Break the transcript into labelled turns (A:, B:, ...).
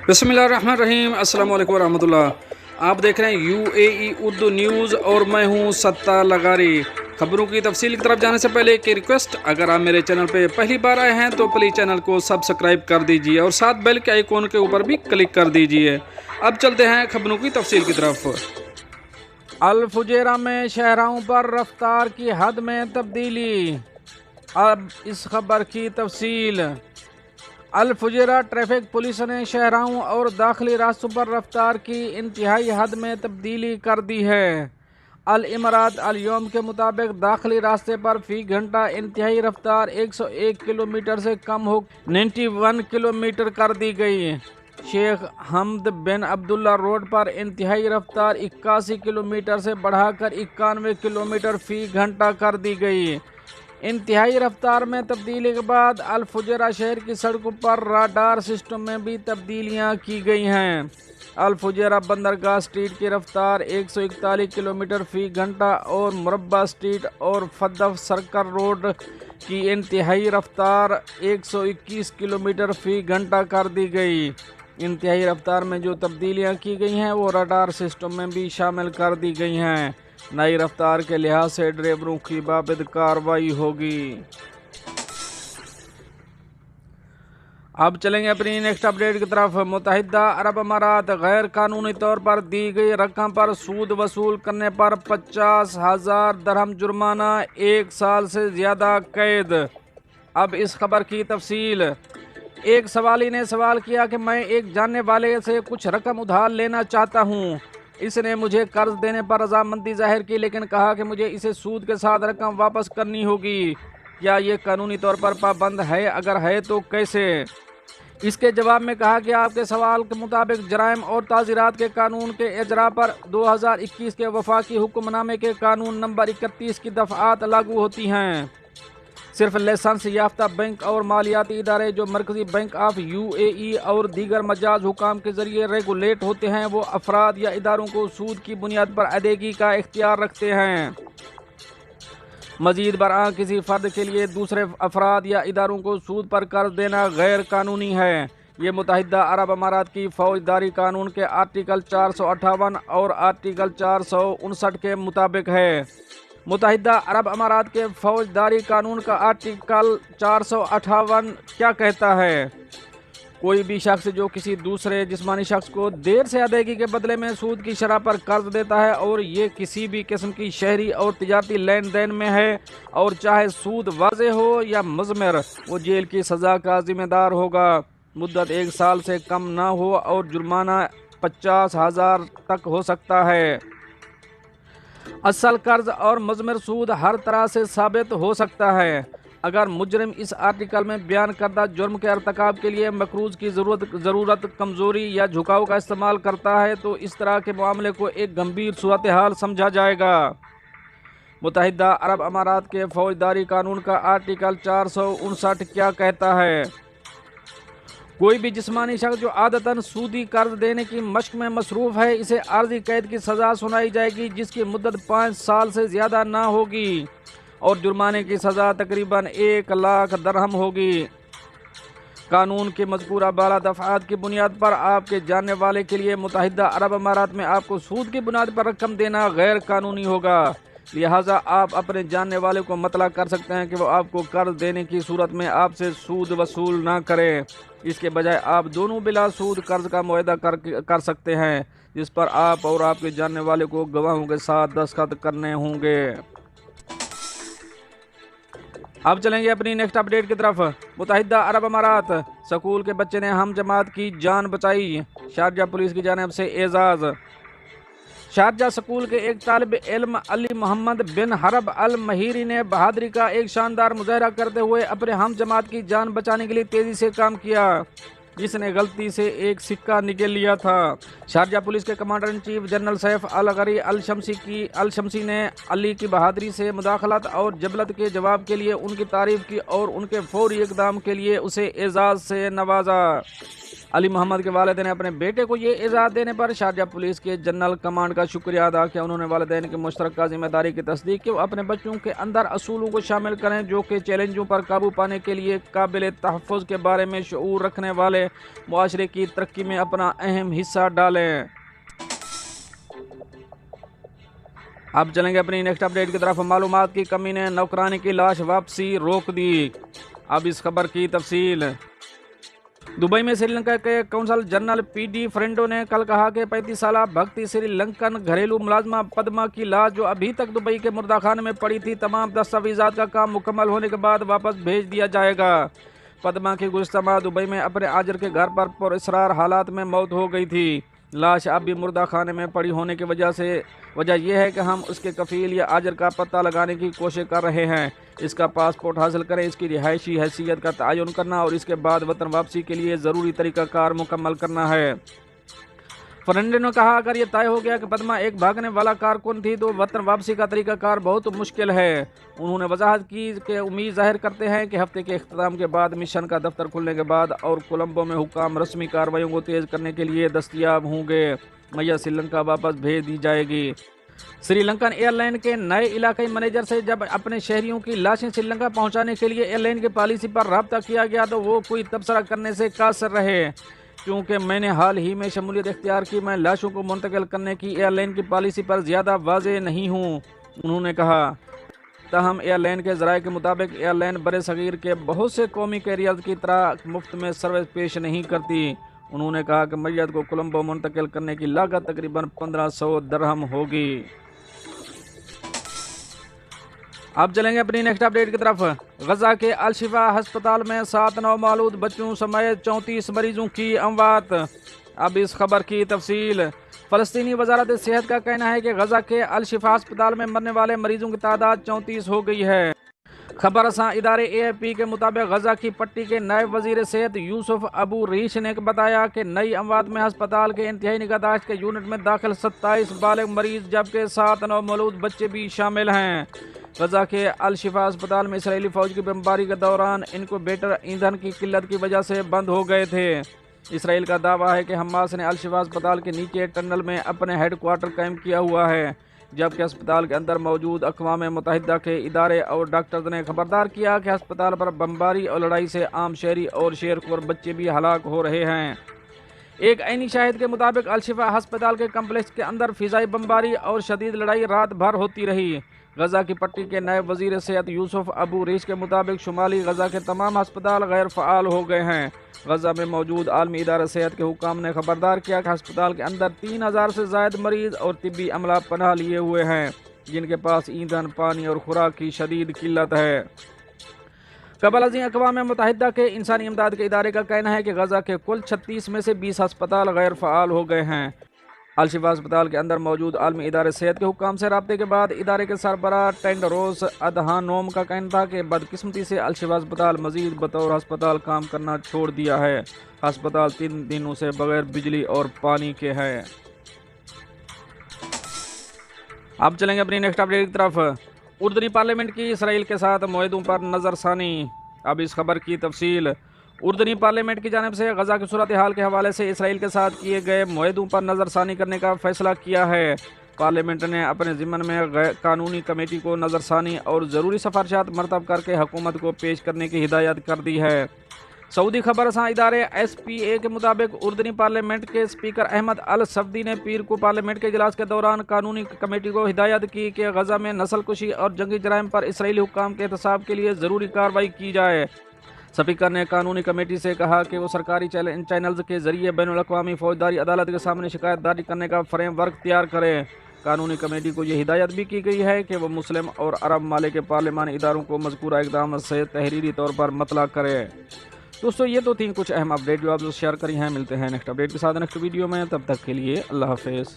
A: بسم اللہ الرحمن الرحیم۔ السلام علیکم ورحمۃ اللہ۔ آپ دیکھ رہے ہیں UAE اردو نیوز اور میں ہوں ستار لغاری۔ خبروں کی تفصیل کی طرف جانے سے پہلے ایک ریکویسٹ، اگر آپ میرے چینل پہ پہلی بار آئے ہیں تو پلیز چینل کو سبسکرائب کر دیجئے اور ساتھ بیل کے آئیکن کے اوپر بھی کلک کر دیجئے۔ اب چلتے ہیں خبروں کی تفصیل کی طرف۔
B: الفجیرہ میں شاہراہوں پر رفتار کی حد میں تبدیلی۔ اب اس خبر کی تفصیل۔ الفجیرہ ٹریفک پولیس نے شاہراہوں اور داخلی راستوں پر رفتار کی انتہائی حد میں تبدیلی کر دی ہے۔ الامارات الیوم کے مطابق داخلی راستے پر فی گھنٹہ انتہائی رفتار 101 کلومیٹر سے کم ہو 91 کلومیٹر کر دی گئی۔ شیخ حمد بن عبداللہ روڈ پر انتہائی رفتار 81 کلومیٹر سے بڑھا کر 91 کلومیٹر فی گھنٹہ کر دی گئی۔ انتہائی رفتار میں تبدیلی کے بعد الفجیرہ شہر کی سڑکوں پر راڈار سسٹم میں بھی تبدیلیاں کی گئی ہیں۔ الفجیرہ بندرگاہ اسٹریٹ کی رفتار 141 کلومیٹر فی گھنٹہ اور مربع اسٹریٹ اور فدف سرکل روڈ کی انتہائی رفتار 121 کلومیٹر فی گھنٹہ کر دی گئی۔ انتہائی رفتار میں جو تبدیلیاں کی گئی ہیں وہ راڈار سسٹم میں بھی شامل کر دی گئی ہیں۔ نئی رفتار کے لحاظ سے ڈرائیوروں کی بابت کارروائی ہوگی۔ اب چلیں گے اپنی نیکسٹ اپڈیٹ کی طرف۔ متحدہ عرب امارات غیر قانونی طور پر دی گئی رقم پر سود وصول کرنے پر 50,000 درہم جرمانہ، 1 سال سے زیادہ قید۔ اب اس خبر کی تفصیل۔ ایک سوالی نے سوال کیا کہ میں ایک جاننے والے سے کچھ رقم ادھار لینا چاہتا ہوں۔ اس نے مجھے قرض دینے پر رضامندی ظاہر کی لیکن کہا کہ مجھے اسے سود کے ساتھ رقم واپس کرنی ہوگی۔ کیا یہ قانونی طور پر پابند ہے؟ اگر ہے تو کیسے؟ اس کے جواب میں کہا کہ آپ کے سوال کے مطابق جرائم اور تعزیرات کے قانون کے اجرا پر 2021 کے وفاقی حکم نامے کے قانون نمبر 31 کی دفعات لاگو ہوتی ہیں۔ صرف لائسنس یافتہ بینک اور مالیاتی ادارے جو مرکزی بینک آف UAE اور دیگر مجاز حکام کے ذریعے ریگولیٹ ہوتے ہیں وہ افراد یا اداروں کو سود کی بنیاد پر ادائیگی کا اختیار رکھتے ہیں۔ مزید برآں کسی فرد کے لیے دوسرے افراد یا اداروں کو سود پر قرض دینا غیر قانونی ہے۔ یہ متحدہ عرب امارات کی فوجداری قانون کے آرٹیکل 458 اور آرٹیکل 459 کے مطابق ہے۔ متحدہ عرب امارات کے فوجداری قانون کا آرٹیکل 458 کیا کہتا ہے؟ کوئی بھی شخص جو کسی دوسرے جسمانی شخص کو دیر سے ادائیگی کے بدلے میں سود کی شرح پر قرض دیتا ہے اور یہ کسی بھی قسم کی شہری اور تجارتی لین دین میں ہے اور چاہے سود واضح ہو یا مضمر، وہ جیل کی سزا کا ذمہ دار ہوگا۔ مدت 1 سال سے کم نہ ہو اور جرمانہ 50,000 تک ہو سکتا ہے۔ اصل قرض اور مضمر سود ہر طرح سے ثابت ہو سکتا ہے۔ اگر مجرم اس آرٹیکل میں بیان کردہ جرم کے ارتکاب کے لیے مقروض کی ضرورت، کمزوری یا جھکاؤ کا استعمال کرتا ہے تو اس طرح کے معاملے کو ایک گمبھیر صورتحال سمجھا جائے گا۔ متحدہ عرب امارات کے فوجداری قانون کا آرٹیکل 459 کیا کہتا ہے؟ کوئی بھی جسمانی شخص جو عادتاً سودی قرض دینے کی مشق میں مصروف ہے اسے عارضی قید کی سزا سنائی جائے گی جس کی مدت 5 سال سے زیادہ نہ ہوگی اور جرمانے کی سزا تقریباً 1 لاکھ درہم ہوگی۔ قانون کی مذکورہ بالا دفعات کی بنیاد پر آپ کے جاننے والے کے لیے متحدہ عرب امارات میں آپ کو سود کی بنیاد پر رقم دینا غیر قانونی ہوگا، لہٰذا آپ اپنے جاننے والے کو مطلع کر سکتے ہیں کہ وہ آپ کو قرض دینے کی صورت میں آپ سے سود وصول نہ کرے۔ اس کے بجائے آپ دونوں بلا سود قرض کا معاہدہ کر سکتے ہیں جس پر آپ اور آپ کے جاننے والے کو گواہوں کے ساتھ دستخط کرنے ہوں گے۔ اب چلیں گے اپنی نیکسٹ اپڈیٹ کی طرف۔ متحدہ عرب امارات، سکول کے بچے نے ہم جماعت کی جان بچائی، شارجہ پولیس کی جانب سے اعزاز۔ شارجہ سکول کے ایک طالب علم علی محمد بن حرب المہیری نے بہادری کا ایک شاندار مظاہرہ کرتے ہوئے اپنے ہم جماعت کی جان بچانے کے لیے تیزی سے کام کیا جس نے غلطی سے ایک سکہ نکل لیا تھا۔ شارجہ پولیس کے commander in chief general Saif الغری الشمسی نے علی کی بہادری سے مداخلت اور جبلت کے جواب کے لیے ان کی تعریف کی اور ان کے فوری اقدام کے لیے اسے اعزاز سے نوازا۔ علی محمد کے والدین نے اپنے بیٹے کو یہ اعزاز دینے پر شارجہ پولیس کے جنرل کمانڈ کا شکریہ ادا کیا۔ انہوں نے والدین کی مشترکہ ذمہ داری کی تصدیق کی وہ اپنے بچوں کے اندر اصولوں کو شامل کریں جو کہ چیلنجوں پر قابو پانے کے لیے قابل تحفظ کے بارے میں شعور رکھنے والے معاشرے کی ترقی میں اپنا اہم حصہ ڈالیں۔ اب چلیں گے اپنی نیکسٹ اپڈیٹ کی طرف۔ معلومات کی کمی نے نوکرانی کی لاش واپسی روک دی۔ اب اس خبر کی تفصیل۔ دبئی میں سری لنکا کے council general P D Fernando نے کل کہا کہ 35 سالہ بھکتی سری لنکن گھریلو ملازمہ پدما کی لاش جو ابھی تک دبئی کے مردہ خانے میں پڑی تھی تمام دستاویزات کا کام مکمل ہونے کے بعد واپس بھیج دیا جائے گا۔ پدما کی گزشتہ ماہ دبئی میں اپنے آجر کے گھر پر پراسرار حالات میں موت ہو گئی تھی۔ لاش اب بھی مردہ خانے میں پڑی ہونے کی وجہ یہ ہے کہ ہم اس کے کفیل یا آجر کا پتہ لگانے کی کوشش کر رہے ہیں، اس کا پاسپورٹ حاصل کریں، اس کی رہائشی حیثیت کا تعین کرنا اور اس کے بعد وطن واپسی کے لیے ضروری طریقہ کار مکمل کرنا ہے۔ فرنڈے نے کہا اگر یہ طے ہو گیا کہ پدما ایک بھاگنے والا کارکن تھی تو وطن واپسی کا طریقہ کار بہت مشکل ہے۔ انہوں نے وضاحت کی کہ امید ظاہر کرتے ہیں کہ ہفتے کے اختتام کے بعد مشن کا دفتر کھلنے کے بعد اور کولمبو میں حکام رسمی کارروائیوں کو تیز کرنے کے لیے دستیاب ہوں گے۔ میاں سری لنکا واپس بھیج دی جائے گی۔ سری لنکن ایئر لائن کے نئے علاقائی مینیجر سے جب اپنے شہریوں کی لاشیں سری لنکا پہنچانے کے لیے ایئر لائن کی پالیسی پر رابطہ کیا گیا تو وہ کوئی تبصرہ کرنے سے قاصر رہے۔ کیونکہ میں نے حال ہی میں شمولیت اختیار کی، میں لاشوں کو منتقل کرنے کی ایئر لائن کی پالیسی پر زیادہ واضح نہیں ہوں، انہوں نے کہا۔ تاہم ایئر لائن کے ذرائع کے مطابق ایئر لائن برِ صغیر کے بہت سے قومی کیریئرز کی طرح مفت میں سروس پیش نہیں کرتی۔ انہوں نے کہا کہ میت کو کولمبو منتقل کرنے کی لاگت تقریباً 1500 درہم ہوگی۔ اب چلیں گے اپنی نیکسٹ اپڈیٹ کی طرف۔ غزہ کے الشفا ہسپتال میں 7 نومولود بچوں سمیت 34 مریضوں کی اموات۔ اب اس خبر کی تفصیل۔ فلسطینی وزارت صحت کا کہنا ہے کہ غزہ کے الشفا ہسپتال میں مرنے والے مریضوں کی تعداد 34 ہو گئی ہے۔ خبر رساں ادارے AFP کے مطابق غزہ کی پٹی کے نائب وزیر صحت یوسف ابو ریش نے بتایا کہ نئی اموات میں ہسپتال کے انتہائی نگہداشت کے یونٹ میں داخل 27 بالغ مریض جبکہ 7 نومولود بچے بھی شامل ہیں۔ غزہ کے الشفا ہسپتال میں اسرائیلی فوج کی بمباری کے دوران انکوبیٹر ایندھن کی قلت کی وجہ سے بند ہو گئے تھے۔ اسرائیل کا دعویٰ ہے کہ حماس نے الشفا ہسپتال کے نیچے ٹنل میں اپنے ہیڈ کوارٹر قائم کیا ہوا ہے، جبکہ ہسپتال کے اندر موجود اقوام متحدہ کے ادارے اور ڈاکٹرز نے خبردار کیا کہ ہسپتال پر بمباری اور لڑائی سے عام شہری اور شیرخوار بچے بھی ہلاک ہو رہے ہیں۔ ایک عینی شاہد کے مطابق الشفا ہسپتال کے کمپلیکس کے اندر فضائی بمباری اور شدید لڑائی رات بھر ہوتی رہی۔ غزہ کی پٹی کے نائب وزیر صحت یوسف ابو ریش کے مطابق شمالی غزہ کے تمام ہسپتال غیر فعال ہو گئے ہیں۔ غزہ میں موجود عالمی ادارہ صحت کے حکام نے خبردار کیا کہ ہسپتال کے اندر 3000 سے زائد مریض اور طبی عملہ پناہ لیے ہوئے ہیں جن کے پاس ایندھن، پانی اور خوراک کی شدید قلت ہے۔ قبل ازیں اقوام متحدہ کے انسانی امداد کے ادارے کا کہنا ہے کہ غزہ کے کل 36 میں سے 20 ہسپتال غیر فعال ہو گئے ہیں۔ الشفا ہسپتال کے اندر موجود عالمی ادارے صحت کے حکام سے رابطے کے بعد ادارے کے سربراہ ٹینڈروس ادھانوم کا کہنا تھا کہ بدقسمتی سے الشفا ہسپتال مزید بطور ہسپتال کام کرنا چھوڑ دیا ہے۔ ہسپتال 3 دنوں سے بغیر بجلی اور پانی کے ہے۔ اب چلیں گے اپنی نیکسٹ اپڈیٹ کی طرف۔ اردنی پارلیمنٹ کی اسرائیل کے ساتھ معاہدوں پر نظر ثانی۔ اب اس خبر کی تفصیل۔ اردنی پارلیمنٹ کی جانب سے غزہ کی صورتحال کے حوالے سے اسرائیل کے ساتھ کیے گئے معاہدوں پر نظر ثانی کرنے کا فیصلہ کیا ہے۔ پارلیمنٹ نے اپنے ضمن میں قانونی کمیٹی کو نظر ثانی اور ضروری سفارشات مرتب کر کے حکومت کو پیش کرنے کی ہدایت کر دی ہے۔ سعودی خبر رساں ادارے SPA کے مطابق اردنی پارلیمنٹ کے اسپیکر احمد الصفدی نے پیر کو پارلیمنٹ کے اجلاس کے دوران قانونی کمیٹی کو ہدایت کی کہ غزہ میں نسل کشی اور جنگی جرائم پر اسرائیلی حکام کے احتساب کے لیے ضروری کارروائی کی جائے۔ اسپیکر نے قانونی کمیٹی سے کہا کہ وہ سرکاری چینلز کے ذریعے بین الاقوامی فوجداری عدالت کے سامنے شکایت داری کرنے کا فریم ورک تیار کرے۔ قانونی کمیٹی کو یہ ہدایت بھی کی گئی ہے کہ وہ مسلم اور عرب ممالک کے پارلیمانی اداروں کو مذکورہ اقدامات سے تحریری طور پر مطلع کرے۔ دوستو یہ تو تھیں کچھ اہم اپڈیٹ جو آپ شیئر کری ہیں۔ ملتے ہیں نیکسٹ اپڈیٹ کے ساتھ نیکسٹ ویڈیو میں، تب تک کے لیے اللہ حافظ۔